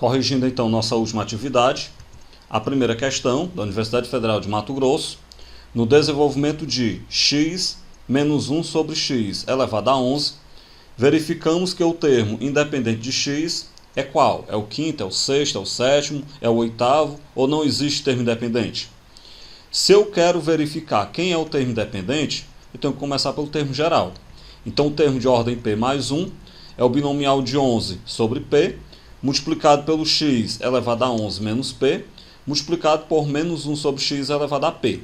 Corrigindo então nossa última atividade, a primeira questão da Universidade Federal de Mato Grosso, no desenvolvimento de x menos 1 sobre x elevado a 11, verificamos que o termo independente de x é qual? É o quinto, é o sexto, é o sétimo, é o oitavo ou não existe termo independente? Se eu quero verificar quem é o termo independente, eu tenho que começar pelo termo geral. Então o termo de ordem p mais 1 é o binomial de 11 sobre p, multiplicado pelo x elevado a 11 menos p, multiplicado por menos 1 sobre x elevado a p.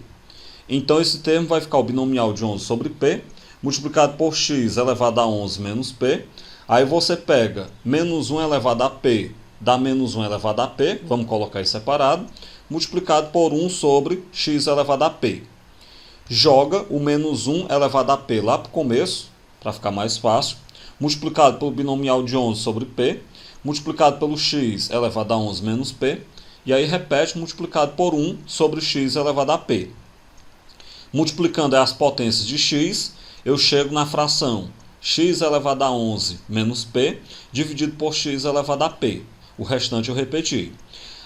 Então esse termo vai ficar o binomial de 11 sobre p, multiplicado por x elevado a 11 menos p. Aí você pega menos 1 elevado a p, dá menos 1 elevado a p, vamos colocar isso separado, multiplicado por 1 sobre x elevado a p. Joga o menos 1 elevado a p lá para o começo, para ficar mais fácil, multiplicado pelo binomial de 11 sobre p, multiplicado pelo x elevado a 11 menos p, e aí repete multiplicado por 1 sobre x elevado a p. Multiplicando as potências de x, eu chego na fração x elevado a 11 menos p, dividido por x elevado a p. O restante eu repeti.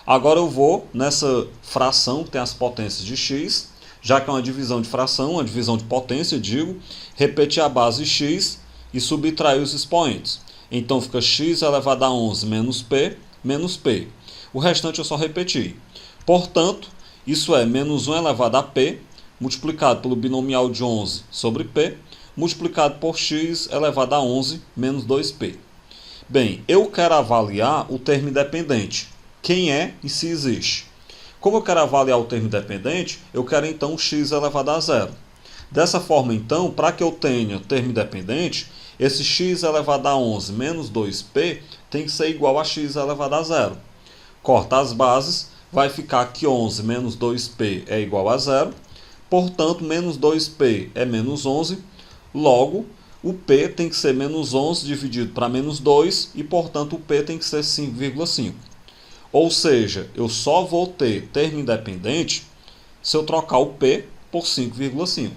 Agora eu vou nessa fração que tem as potências de x, já que é uma divisão de fração, uma divisão de potência, digo, repetir a base x e subtrair os expoentes. Então fica x elevado a 11 menos p, menos p. O restante eu só repeti. Portanto, isso é menos 1 elevado a p, multiplicado pelo binomial de 11 sobre p, multiplicado por x elevado a 11 menos 2p. Bem, eu quero avaliar o termo independente. Quem é e se existe. Como eu quero avaliar o termo independente, eu quero então x elevado a zero. Dessa forma, então, para que eu tenha termo independente, esse x elevado a 11 menos 2p tem que ser igual a x elevado a zero. Corta as bases, vai ficar que 11 menos 2p é igual a zero. Portanto, menos 2p é menos 11. Logo, o p tem que ser menos 11 dividido para menos 2 e, portanto, o p tem que ser 5,5. Ou seja, eu só vou ter termo independente se eu trocar o p por 5,5.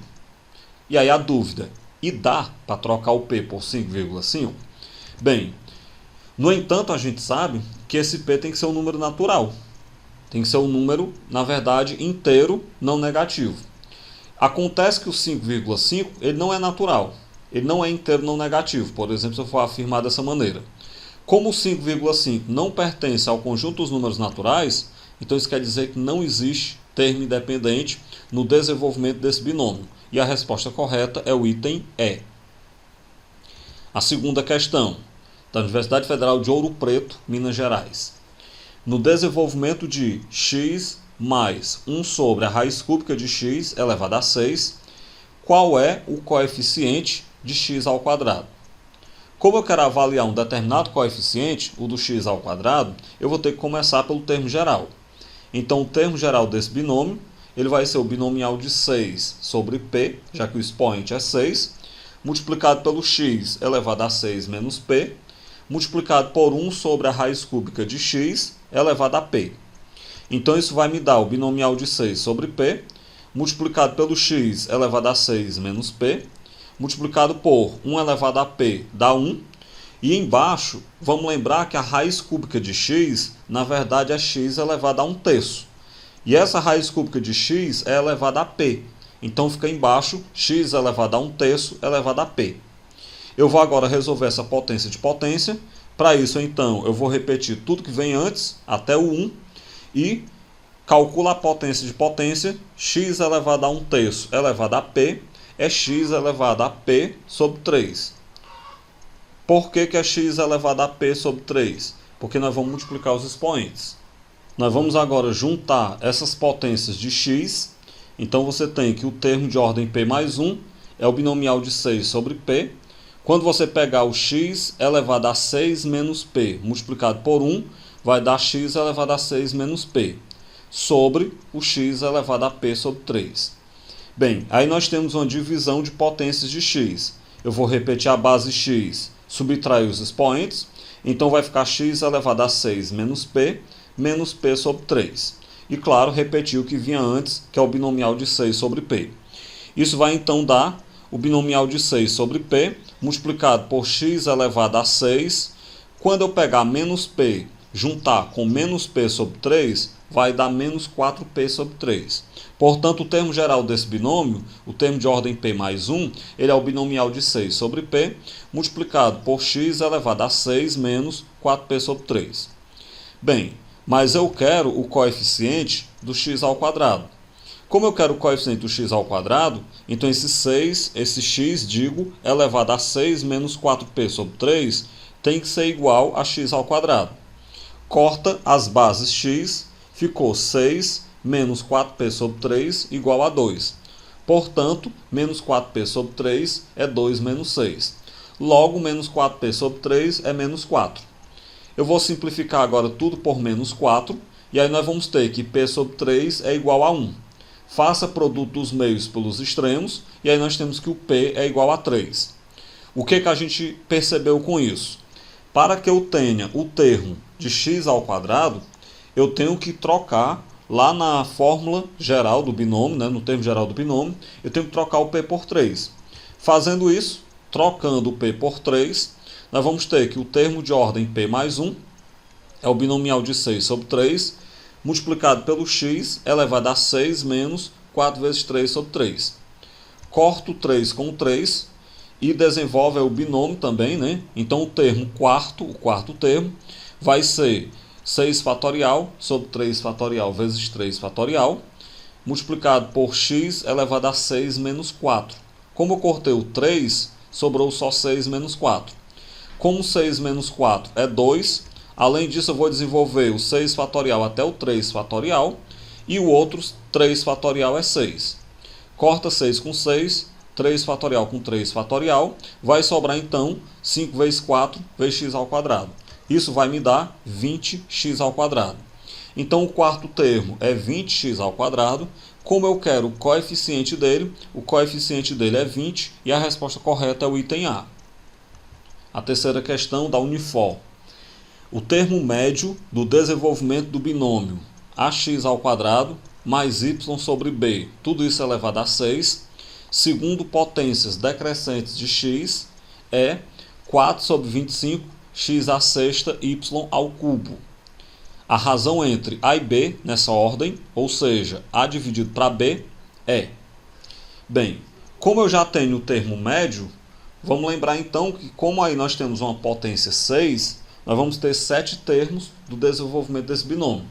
E aí a dúvida, e dá para trocar o p por 5,5? Bem, no entanto, a gente sabe que esse p tem que ser um número natural. Tem que ser um número, na verdade, inteiro, não negativo. Acontece que o 5,5 ele não é natural. Ele não é inteiro, não negativo. Por exemplo, se eu for afirmar dessa maneira. Como o 5,5 não pertence ao conjunto dos números naturais, então isso quer dizer que não existe termo independente no desenvolvimento desse binômio. E a resposta correta é o item E. A segunda questão, da Universidade Federal de Ouro Preto, Minas Gerais. No desenvolvimento de x mais 1 sobre a raiz cúbica de x elevado a 6, qual é o coeficiente de x ao quadrado? Como eu quero avaliar um determinado coeficiente, o do x ao quadrado, eu vou ter que começar pelo termo geral. Então, o termo geral desse binômio, ele vai ser o binomial de 6 sobre p, já que o expoente é 6, multiplicado pelo x elevado a 6 menos p, multiplicado por 1 sobre a raiz cúbica de x elevado a p. Então, isso vai me dar o binomial de 6 sobre p, multiplicado pelo x elevado a 6 menos p, multiplicado por 1 elevado a p dá 1. E embaixo, vamos lembrar que a raiz cúbica de x, na verdade, é x elevado a 1/3. E essa raiz cúbica de x é elevada a p. Então, fica embaixo x elevado a 1/3 elevado a p. Eu vou agora resolver essa potência de potência. Para isso, então, eu vou repetir tudo que vem antes, até o 1, e calculo a potência de potência, x elevado a 1/3 elevado a p, é x elevado a p sobre 3. Por que é x elevado a p sobre 3? Porque nós vamos multiplicar os expoentes. Nós vamos agora juntar essas potências de x. Então você tem que o termo de ordem p mais 1 é o binomial de 6 sobre p. Quando você pegar o x elevado a 6 menos p multiplicado por 1, vai dar x elevado a 6 menos p, sobre o x elevado a p sobre 3. Bem, aí nós temos uma divisão de potências de x. Eu vou repetir a base x, subtrair os expoentes. Então vai ficar x elevado a 6 menos p sobre 3. E claro, repetir o que vinha antes, que é o binomial de 6 sobre p. Isso vai então dar o binomial de 6 sobre p, multiplicado por x elevado a 6. Quando eu pegar menos p juntar com menos p sobre 3, vai dar menos 4p sobre 3. Portanto, o termo geral desse binômio, o termo de ordem p mais 1, ele é o binomial de 6 sobre p, multiplicado por x elevado a 6 menos 4p sobre 3. Bem, mas eu quero o coeficiente do x ao quadrado. Como eu quero o coeficiente do x ao quadrado, então esse x, elevado a 6 menos 4p sobre 3, tem que ser igual a x ao quadrado. Corta as bases x, ficou 6 menos 4p sobre 3 igual a 2. Portanto, menos 4p sobre 3 é 2 menos 6. Logo, menos 4p sobre 3 é menos 4. Eu vou simplificar agora tudo por menos 4, e aí nós vamos ter que p sobre 3 é igual a 1. Faça produto dos meios pelos extremos, e aí nós temos que o p é igual a 3. O que a gente percebeu com isso? Para que eu tenha o termo de x ao quadrado, eu tenho que trocar lá na fórmula geral do binômio, no termo geral do binômio, eu tenho que trocar o p por 3. Fazendo isso, trocando o p por 3, nós vamos ter que o termo de ordem p mais 1 é o binomial de 6 sobre 3, multiplicado pelo x elevado a 6 menos 4 vezes 3 sobre 3. Corto 3 com 3 e desenvolve o binômio também, Então o termo o quarto termo, vai ser 6 fatorial sobre 3 fatorial vezes 3 fatorial, multiplicado por x elevado a 6 menos 4. Como eu cortei o 3, sobrou só 6 menos 4. Como 6 menos 4 é 2, além disso, eu vou desenvolver o 6 fatorial até o 3 fatorial, e o outro 3 fatorial é 6. Corta 6 com 6, 3 fatorial com 3 fatorial, vai sobrar então 5 vezes 4 vezes x ao quadrado. Isso vai me dar 20x ao quadrado. Então o quarto termo é 20x ao quadrado. Como eu quero o coeficiente dele é 20, e a resposta correta é o item A. A terceira questão da Unifor. O termo médio do desenvolvimento do binômio ax ao quadrado mais y sobre b, tudo isso elevado a 6, segundo potências decrescentes de x, é 4 sobre 25 x à sexta y ao cubo. A razão entre a e b nessa ordem, ou seja, a dividido para b, é. Bem, como eu já tenho o termo médio, vamos lembrar então que como aí nós temos uma potência 6, nós vamos ter 7 termos do desenvolvimento desse binômio.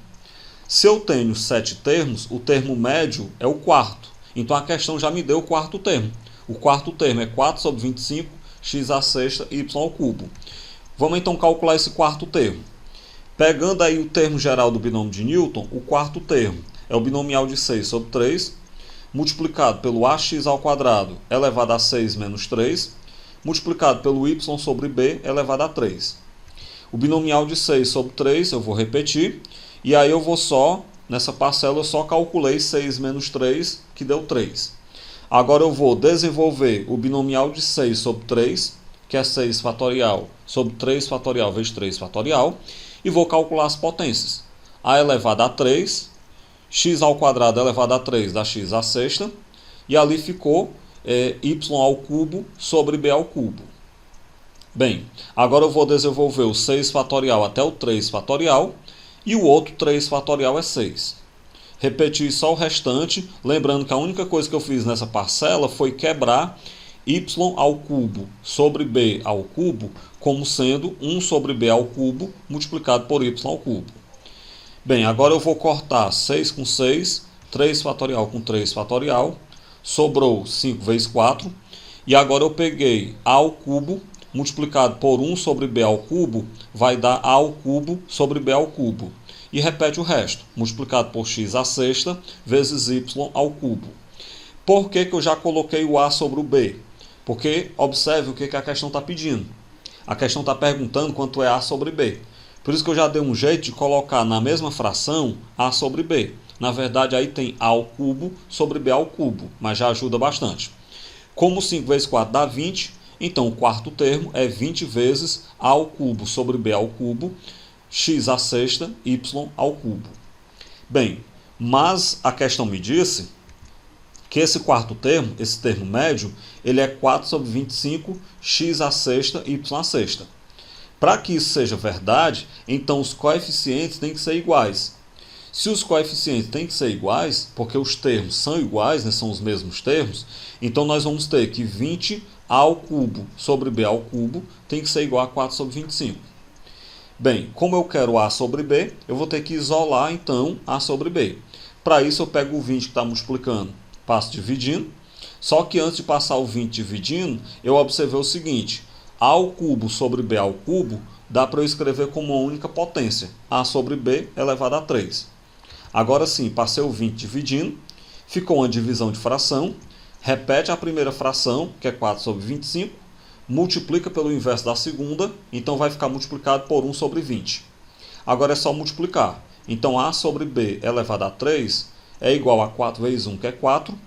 Se eu tenho 7 termos, o termo médio é o quarto. Então a questão já me deu o quarto termo. O quarto termo é 4 sobre 25 x à sexta y ao cubo. Vamos então calcular esse quarto termo. Pegando aí o termo geral do binômio de Newton, o quarto termo é o binomial de 6 sobre 3, multiplicado pelo ax ao quadrado elevado a 6 menos 3, multiplicado pelo y sobre b elevado a 3. O binomial de 6 sobre 3 eu vou repetir, e aí eu vou nessa parcela eu só calculei 6 menos 3, que deu 3. Agora eu vou desenvolver o binomial de 6 sobre 3, que é 6 fatorial sobre 3 fatorial vezes 3 fatorial, e vou calcular as potências. A elevado a 3, x ao quadrado elevado a 3 dá x à sexta, e ali ficou y ao cubo sobre b ao cubo. Bem, agora eu vou desenvolver o 6 fatorial até o 3 fatorial, e o outro 3 fatorial é 6. Repetir só o restante, lembrando que a única coisa que eu fiz nessa parcela foi quebrar y ao cubo sobre b ao cubo, como sendo 1 sobre b ao cubo multiplicado por y ao cubo. Bem, agora eu vou cortar 6 com 6, 3 fatorial com 3 fatorial, sobrou 5 vezes 4, e agora eu peguei a ao cubo, multiplicado por 1 sobre b ao cubo, vai dar a ao cubo sobre b ao cubo. E repete o resto, multiplicado por x à sexta, vezes y ao cubo. Por que eu já coloquei o a sobre o b? Porque observe o que a questão está pedindo. A questão está perguntando quanto é a sobre b. Por isso que eu já dei um jeito de colocar na mesma fração a sobre b. Na verdade, aí tem a ao cubo sobre b ao cubo, mas já ajuda bastante. Como 5 vezes 4 dá 20, então o quarto termo é 20 vezes a ao cubo sobre b ao cubo, x à sexta, y ao cubo. Bem, mas a questão me disse que esse quarto termo, esse termo médio, ele é 4 sobre 25 x à sexta, y à sexta. Para que isso seja verdade, então os coeficientes têm que ser iguais. Se os coeficientes têm que ser iguais, porque os termos são iguais, né, são os mesmos termos, então nós vamos ter que 20a ao cubo sobre b ao cubo tem que ser igual a 4 sobre 25. Bem, como eu quero a sobre b, eu vou ter que isolar então a sobre b. Para isso eu pego o 20 que está multiplicando, passo dividindo, só que antes de passar o 20 dividindo, eu observei o seguinte, a ao cubo sobre b ao cubo dá para eu escrever como uma única potência, a sobre b elevado a 3. Agora sim, passei o 20 dividindo, ficou uma divisão de fração, repete a primeira fração, que é 4 sobre 25, multiplica pelo inverso da segunda, então vai ficar multiplicado por 1 sobre 20. Agora é só multiplicar. Então a sobre b elevado a 3 é igual a 4 vezes 1, que é 4,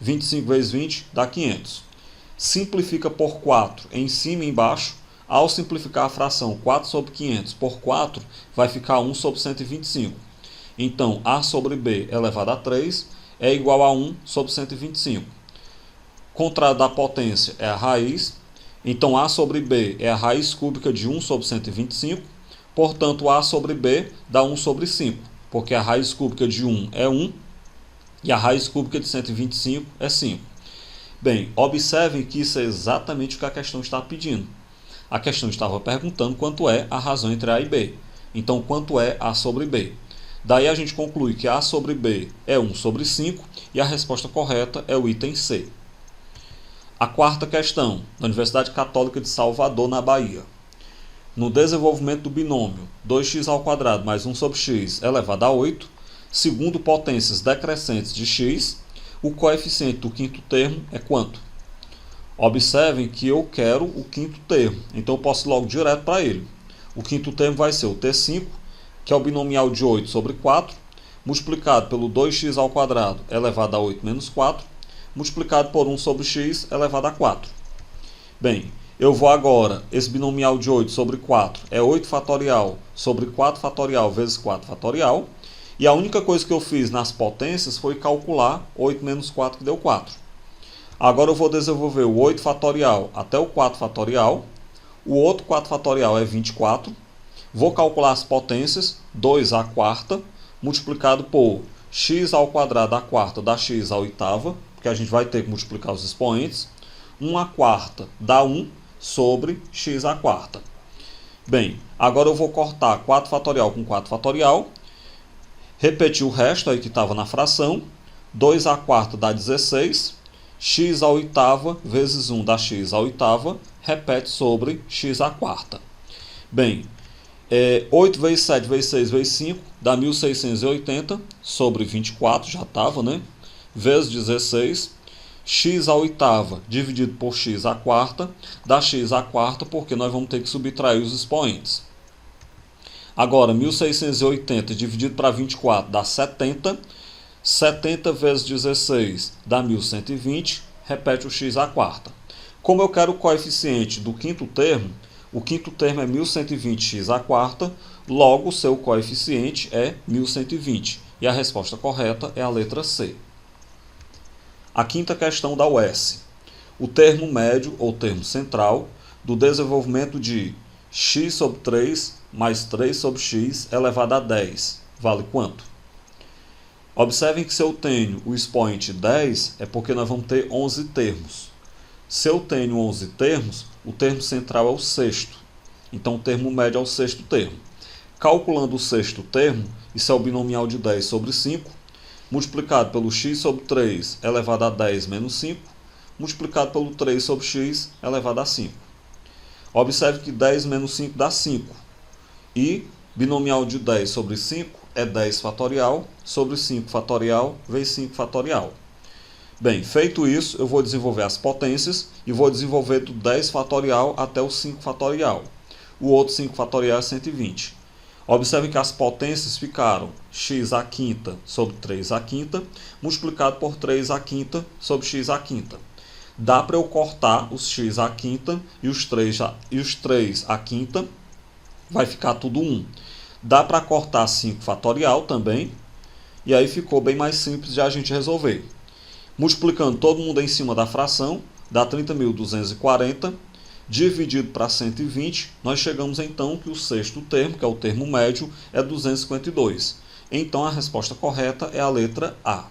25 vezes 20 dá 500. Simplifica por 4 em cima e embaixo. Ao simplificar a fração 4 sobre 500 por 4, vai ficar 1 sobre 125. Então, a sobre b elevado a 3 é igual a 1 sobre 125. Contrário da potência é a raiz. Então, a sobre b é a raiz cúbica de 1 sobre 125. Portanto, a sobre b dá 1 sobre 5, porque a raiz cúbica de 1 é 1 e a raiz cúbica de 125 é 5. Bem, observem que isso é exatamente o que a questão está pedindo. A questão estava perguntando quanto é a razão entre a e b. Então, quanto é a sobre b? Daí a gente conclui que a sobre b é 1 sobre 5 e a resposta correta é o item C. A quarta questão, da Universidade Católica de Salvador, na Bahia. No desenvolvimento do binômio 2x² mais 1 sobre x elevado a 8, segundo potências decrescentes de x, o coeficiente do quinto termo é quanto? Observem que eu quero o quinto termo, então eu posso ir logo direto para ele. O quinto termo vai ser o T5, que é o binomial de 8 sobre 4, multiplicado pelo 2x² elevado a 8 menos 4, multiplicado por 1 sobre x elevado a 4. Bem, eu vou agora, esse binomial de 8 sobre 4 é 8 fatorial sobre 4 fatorial vezes 4 fatorial, e a única coisa que eu fiz nas potências foi calcular 8 menos 4, que deu 4. Agora eu vou desenvolver o 8 fatorial até o 4 fatorial, o outro 4 fatorial é 24, vou calcular as potências, 2 à quarta, multiplicado por x ao quadrado à quarta dá x à oitava, porque a gente vai ter que multiplicar os expoentes. 1 à quarta dá 1 sobre x à quarta. Bem, agora eu vou cortar 4 fatorial com 4 fatorial, repetir o resto aí que estava na fração, 2 à quarta dá 16, x à oitava vezes 1 dá x à oitava, repete sobre x à quarta. Bem, 8 vezes 7 vezes 6 vezes 5 dá 1680 sobre 24, já estava, né? Vezes 16, x à oitava dividido por x à quarta dá x à quarta, porque nós vamos ter que subtrair os expoentes. Agora, 1680 dividido para 24 dá 70, 70 vezes 16 dá 1120, repete o x à quarta. Como eu quero o coeficiente do quinto termo, o quinto termo é 1120x à quarta, logo o seu coeficiente é 1120. E a resposta correta é a letra C. A quinta questão da UES. O termo médio, ou termo central, do desenvolvimento de x sobre 3 mais 3 sobre x elevado a 10, vale quanto? Observem que se eu tenho o expoente 10, é porque nós vamos ter 11 termos. Se eu tenho 11 termos, o termo central é o sexto. Então, o termo médio é o sexto termo. Calculando o sexto termo, isso é o binomial de 10 sobre 5, multiplicado pelo x sobre 3 elevado a 10 menos 5, multiplicado pelo 3 sobre x elevado a 5. Observe que 10 menos 5 dá 5. E binomial de 10 sobre 5 é 10 fatorial sobre 5 fatorial vezes 5 fatorial. Bem, feito isso, eu vou desenvolver as potências e vou desenvolver do 10 fatorial até o 5 fatorial. O outro 5 fatorial é 120. Observe que as potências ficaram x à quinta sobre 3 à quinta, multiplicado por 3 à quinta sobre x à quinta. Dá para eu cortar os x à quinta e os 3 à quinta, vai ficar tudo 1. Dá para cortar 5 fatorial também, e aí ficou bem mais simples de a gente resolver. Multiplicando todo mundo em cima da fração, dá 30.240, dividido para 120, nós chegamos então que o sexto termo, que é o termo médio, é 252. Então a resposta correta é a letra A.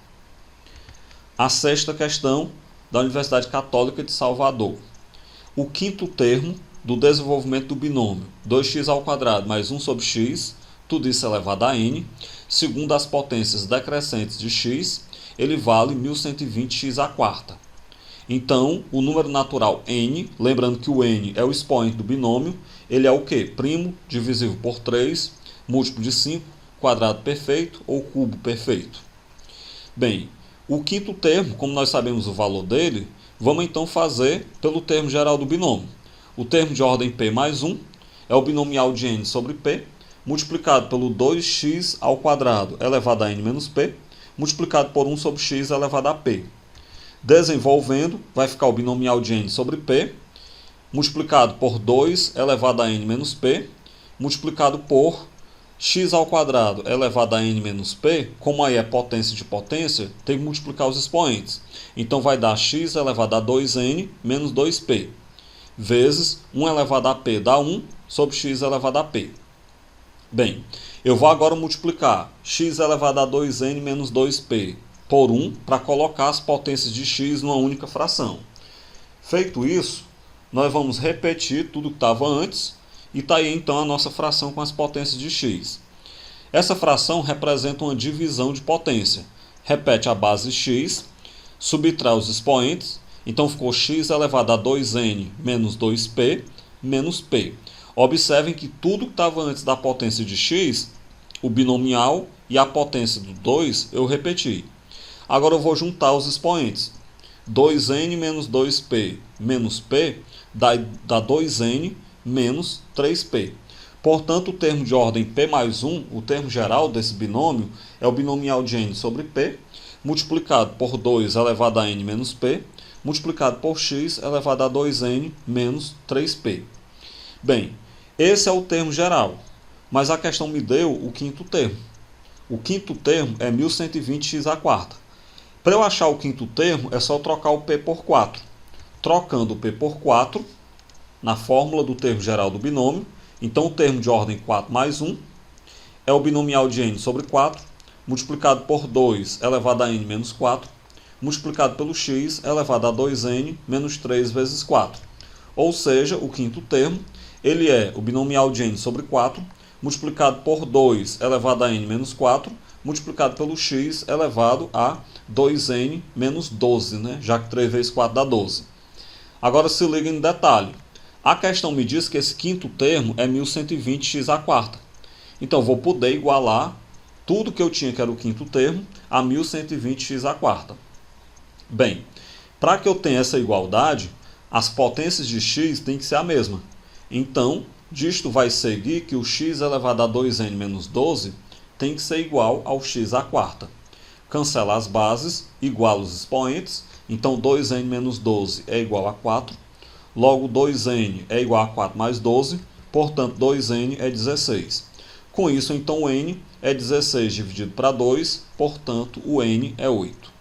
A sexta questão da Universidade Católica de Salvador. O quinto termo do desenvolvimento do binômio 2x² mais 1 sobre x, tudo isso elevado a n, segundo as potências decrescentes de x, ele vale 1120x². Então, o número natural n, lembrando que o n é o expoente do binômio, ele é o quê? Primo divisível por 3, múltiplo de 5, quadrado perfeito ou cubo perfeito. Bem, o quinto termo, como nós sabemos o valor dele, vamos então fazer pelo termo geral do binômio. O termo de ordem p mais 1 é o binomial de n sobre p, multiplicado pelo 2x² elevado a n menos p, multiplicado por 1 sobre x elevado a p. Desenvolvendo, vai ficar o binomial de n sobre p, multiplicado por 2 elevado a n menos p, multiplicado por x² elevado a n menos p, como aí é potência de potência, tem que multiplicar os expoentes. Então vai dar x elevado a 2n menos 2p, vezes 1 elevado a p dá 1 sobre x elevado a p. Bem, eu vou agora multiplicar x elevado a 2n menos 2p por 1 para colocar as potências de x numa única fração. Feito isso, nós vamos repetir tudo que estava antes e está aí então a nossa fração com as potências de x. Essa fração representa uma divisão de potência. Repete a base x, subtrai os expoentes, então ficou x elevado a 2n menos 2p menos p. Observem que tudo que estava antes da potência de x, o binomial e a potência do 2, eu repeti. Agora eu vou juntar os expoentes. 2n menos 2p menos p dá 2n menos 3p. Portanto, o termo de ordem p mais 1, o termo geral desse binômio, é o binomial de n sobre p, multiplicado por 2 elevado a n menos p, multiplicado por x elevado a 2n menos 3p. Bem, esse é o termo geral, mas a questão me deu o quinto termo. O quinto termo é 1120x². Para eu achar o quinto termo, é só trocar o p por 4. Trocando o p por 4, na fórmula do termo geral do binômio, então o termo de ordem 4 mais 1 é o binomial de n sobre 4, multiplicado por 2 elevado a n menos 4, multiplicado pelo x elevado a 2n menos 3 vezes 4. Ou seja, o quinto termo, ele é o binomial de n sobre 4, multiplicado por 2 elevado a n menos 4, multiplicado pelo x elevado a 2n menos 12, né? Já que 3 vezes 4 dá 12. Agora se liga em detalhe. A questão me diz que esse quinto termo é 1120x². Então vou poder igualar tudo que eu tinha que era o quinto termo a 1120x². Bem, para que eu tenha essa igualdade, as potências de x têm que ser a mesma. Então, disto vai seguir que o x elevado a 2n menos 12 tem que ser igual ao x². Cancela as bases, iguala os expoentes. Então 2n menos 12 é igual a 4. Logo 2n é igual a 4 mais 12. Portanto 2n é 16. Com isso então o n é 16 dividido para 2. Portanto o n é 8.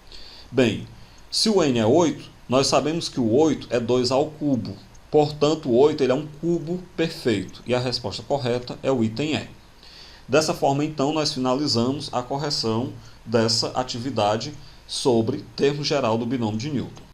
Bem, se o n é 8, nós sabemos que o 8 é 2 ao cubo. Portanto o 8 ele é um cubo perfeito. E a resposta correta é o item E. Dessa forma, então, nós finalizamos a correção dessa atividade sobre termo geral do binômio de Newton.